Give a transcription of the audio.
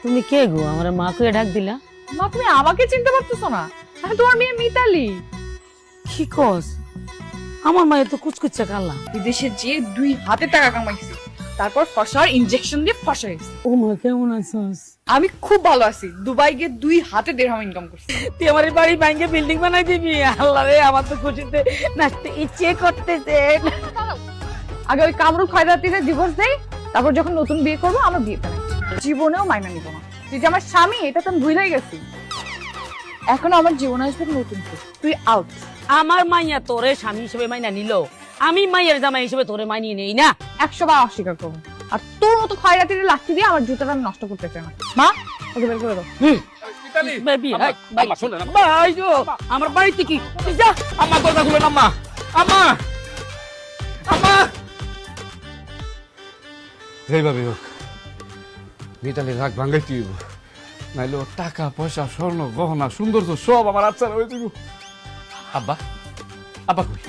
তুমি কে গো? আমার মা কে ডাক দিলা? মা তুমি আমাকে চিনতে পারতেছো না? আমি তোমার মেয়ে মিতালি। কি কস? আমার মায়ের তো কুচকুচ্চা কালা। বিদেশে যে 2 হাতে টাকা কামাইছি, তারপর ফসার ইনজেকশন দিয়ে ফসাইছি। ও মা, কেমন আছিস? আমি খুব ভালো আছি। দুবাই গিয়ে 2 হাতে দিরহাম ইনকাম করছি। তুই আমার এই বাড়ি ভাঙে বিল্ডিং বানাই দিবি? আল্লাহ রে, আমার তো খুশিতে নাচতে ইচ্ছে করতেছে। আগে ওই কামরুল খয়রাতিরে ডিভোর্স দেই, তারপর যখন নতুন বিয়ে করবো আমার বিয়েতে নাই। জীবনেও মাইনা নিব না। তুই যে আমার স্বামী এটা তো আমি ভুলেই গেছি। এখন আমার জীবনে আসবে নতুন কেউ। তুই আউট। আমার মাইয়া তোরে স্বামী হিসেবে মাইনা নিল, আমি মাইয়ের জামাই হিসেবে তোরে মানিয়ে নেই না। 100 বার অস্বীকার করবো। আর তোর মতো খয়রাতিরে লাঠি দিয়ে আমার জুতাটা আমি নষ্ট করতে চাই না। মা, ওকে বের করে দাও। বেবি, আম্মা শুনলেন ভাই গো, আমার বাড়িতে কি যা? আম্মা দরজা খুলেন আম্মা আম্মা আম্মা যেইভাবে হোক মিতালি রাগ ভাঙ্গাইতে হইব, নাইলে ওর টাকা পয়সা স্বর্ণ গহনা সৌন্দর্য সব আমার আচ্ছা হয়ে যাব। আব্বা আব্বা কই?